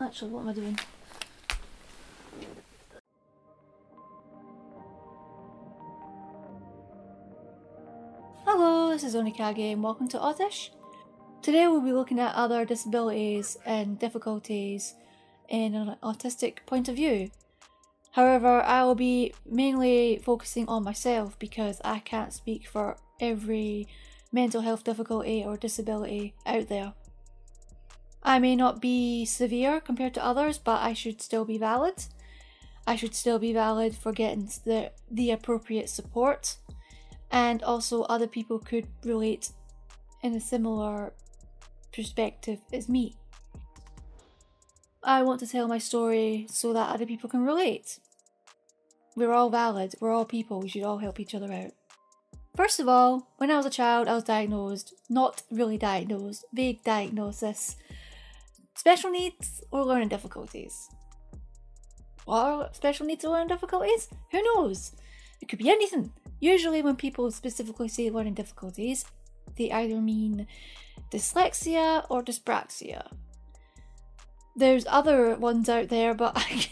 Actually, what am I doing? Hello, this is Onikage and welcome to Aut-Ish. Today we'll be looking at other disabilities and difficulties in an autistic point of view. However, I will be mainly focusing on myself because I can't speak for every mental health difficulty or disability out there. I may not be severe compared to others, but I should still be valid. I should still be valid for getting the appropriate support, and also other people could relate in a similar perspective as me. I want to tell my story so that other people can relate. We're all valid, we're all people, we should all help each other out. First of all, when I was a child I was diagnosed, not really diagnosed, vague diagnosis. Special needs or learning difficulties. What are special needs or learning difficulties? Who knows? It could be anything. Usually when people specifically say learning difficulties, they either mean dyslexia or dyspraxia. There's other ones out there, but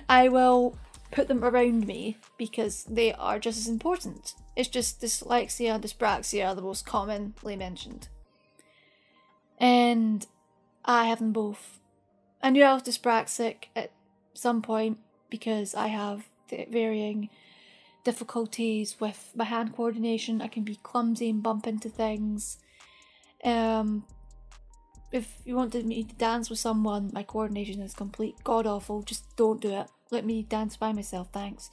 I will put them around me because they are just as important. It's just dyslexia and dyspraxia are the most commonly mentioned. And I have them both. I knew I was dyspraxic at some point because I have varying difficulties with my hand coordination. I can be clumsy and bump into things. If you want me to dance with someone, my coordination is complete god awful. Just don't do it. Let me dance by myself, thanks.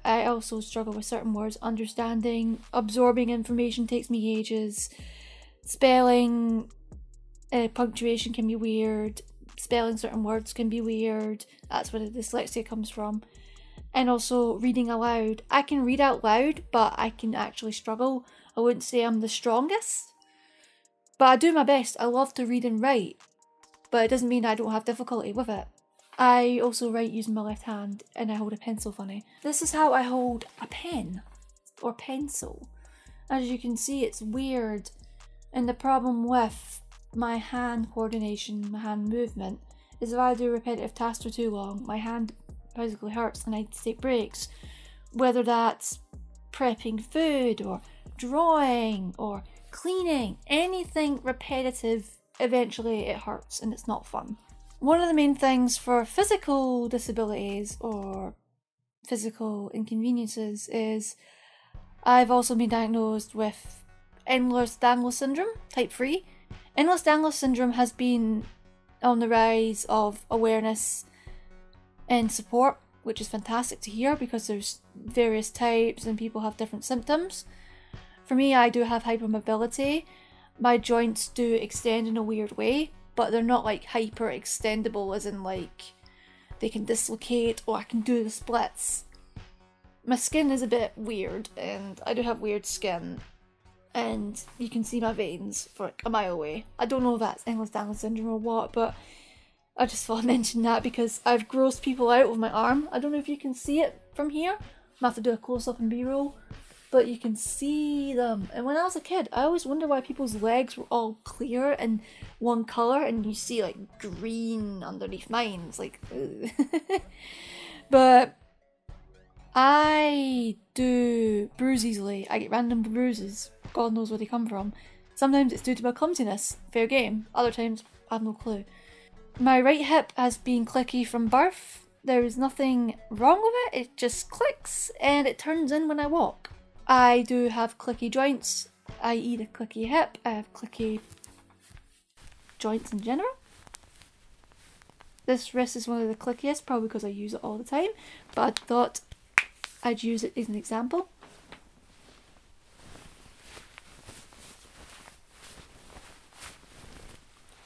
I also struggle with certain words. Understanding, absorbing information takes me ages. Spelling, punctuation can be weird. Spelling certain words can be weird. That's where the dyslexia comes from. And also reading aloud. I can read out loud, but I can actually struggle. I wouldn't say I'm the strongest, but I do my best. I love to read and write, but it doesn't mean I don't have difficulty with it. I also write using my left hand and I hold a pencil funny. This is how I hold a pen or pencil. As you can see, it's weird. And the problem with my hand coordination, my hand movement, is if I do repetitive tasks for too long, my hand physically hurts and I need to take breaks. Whether that's prepping food or drawing or cleaning, anything repetitive, eventually it hurts and it's not fun. One of the main things for physical disabilities or physical inconveniences is I've also been diagnosed with ehlers-danlos syndrome, type 3. Ehlers-danlos syndrome has been on the rise of awareness and support, which is fantastic to hear because there's various types and people have different symptoms. For me, I do have hypermobility. My joints do extend in a weird way, but they're not like hyper extendable as in like they can dislocate or I can do the splits. My skin is a bit weird and I do have weird skin. And you can see my veins for like a mile away. I don't know if that's ehlers-danlos syndrome or what, but I just thought I'd mention that because I've grossed people out with my arm. I don't know if you can see it from here. I'm gonna have to do a close-up and B-roll, but you can see them. And when I was a kid, I always wondered why people's legs were all clear and one colour and you see like green underneath mine. It's like, ugh. But I do bruise easily. I get random bruises. God knows where they come from. Sometimes it's due to my clumsiness. Fair game. Other times, I have no clue. My right hip has been clicky from birth. There is nothing wrong with it. It just clicks and it turns in when I walk. I do have clicky joints, i.e. the clicky hip. I have clicky joints in general. This wrist is one of the clickiest, probably because I use it all the time, but I thought I'd use it as an example.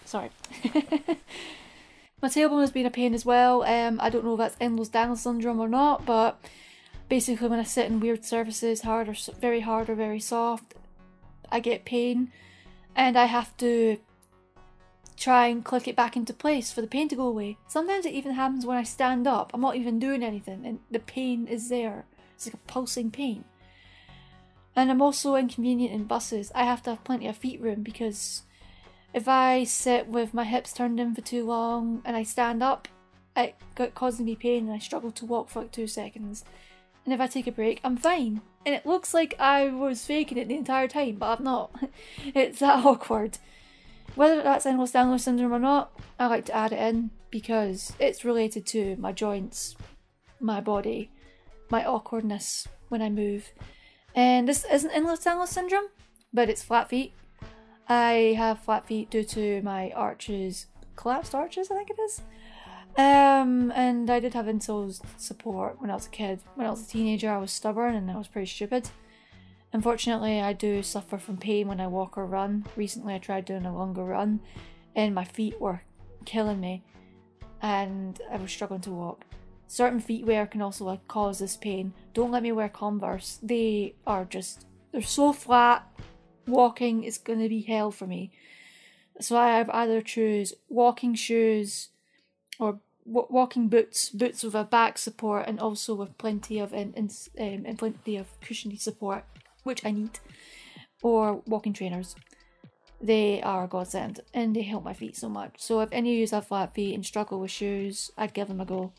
Sorry. My tailbone has been a pain as well. I don't know if that's ehlers-danlos syndrome or not, but basically when I sit in weird surfaces, very hard or very soft, I get pain and I have to try and click it back into place for the pain to go away. Sometimes it even happens when I stand up. I'm not even doing anything and the pain is there. It's like a pulsing pain. And I'm also inconvenient in buses. I have to have plenty of feet room because if I sit with my hips turned in for too long and I stand up, it causes me pain and I struggle to walk for like 2 seconds. And if I take a break, I'm fine. And it looks like I was faking it the entire time, but I'm not. It's that awkward. Whether that's ehlers-danlos syndrome or not, I like to add it in because it's related to my joints, my body, my awkwardness when I move. And this isn't ehlers-danlos syndrome, but it's flat feet. I have flat feet due to my arches, collapsed arches I think it is. And I did have insoles support when I was a kid. When I was a teenager I was stubborn and I was pretty stupid. Unfortunately I do suffer from pain when I walk or run. Recently I tried doing a longer run and my feet were killing me and I was struggling to walk. Certain feet wear can also like cause this pain. Don't let me wear Converse. They're so flat. Walking is going to be hell for me. So I have either choose walking shoes or walking boots with a back support and also with plenty of plenty of cushiony support, which I need, or walking trainers. They are a godsend and they help my feet so much. So if any of you have flat feet and struggle with shoes, I'd give them a go.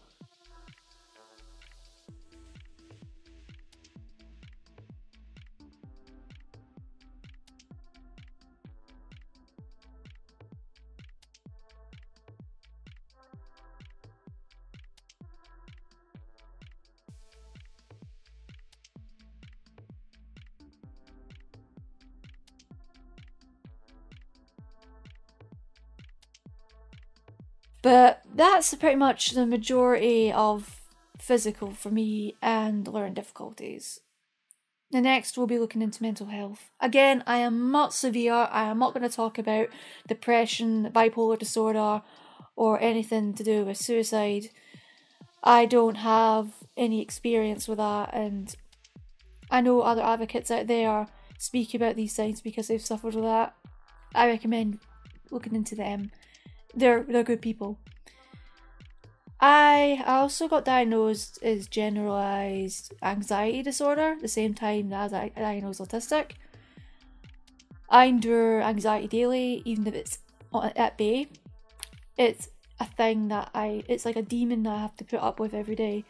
But that's pretty much the majority of physical for me and learning difficulties. The next we'll be looking into mental health. Again, I am not severe. I am not going to talk about depression, bipolar disorder, or anything to do with suicide. I don't have any experience with that, and I know other advocates out there speak about these things because they've suffered with that. I recommend looking into them. They're good people. I also got diagnosed as generalised anxiety disorder the same time that I was diagnosed autistic. I endure anxiety daily, even if it's at bay. It's a thing that it's like a demon that I have to put up with every day.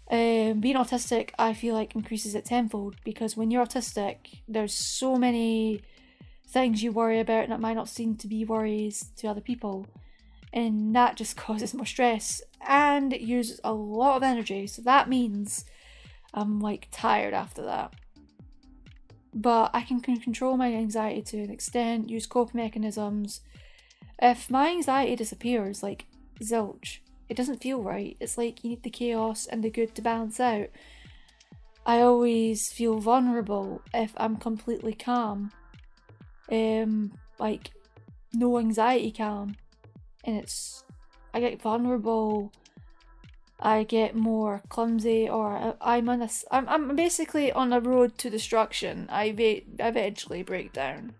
Being autistic, I feel like increases it tenfold because when you're autistic, there's so many things you worry about that might not seem to be worries to other people, and that just causes more stress and it uses a lot of energy, so that means I'm like tired after that. But I can control my anxiety to an extent, use coping mechanisms. If my anxiety disappears, like zilch, it doesn't feel right. It's like you need the chaos and the good to balance out. I always feel vulnerable if I'm completely calm. Like no anxiety calm, and I get vulnerable, I get more clumsy, or I'm basically on a road to destruction. I eventually break down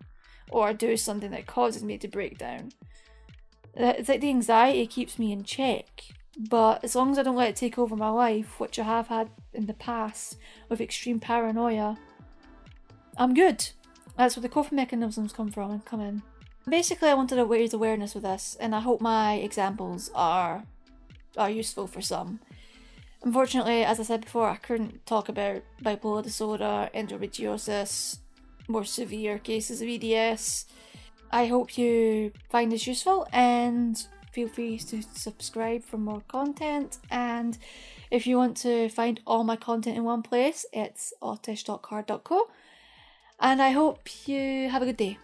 or do something that causes me to break down. It's like the anxiety keeps me in check, but as long as I don't let it take over my life, which I have had in the past with extreme paranoia, I'm good. That's where the coping mechanisms come in. Basically, I wanted to raise awareness with this, and I hope my examples are useful for some. Unfortunately, as I said before, I couldn't talk about bipolar disorder, endometriosis, more severe cases of EDS. I hope you find this useful, and feel free to subscribe for more content. And if you want to find all my content in one place, it's autish.card.co. And I hope you have a good day.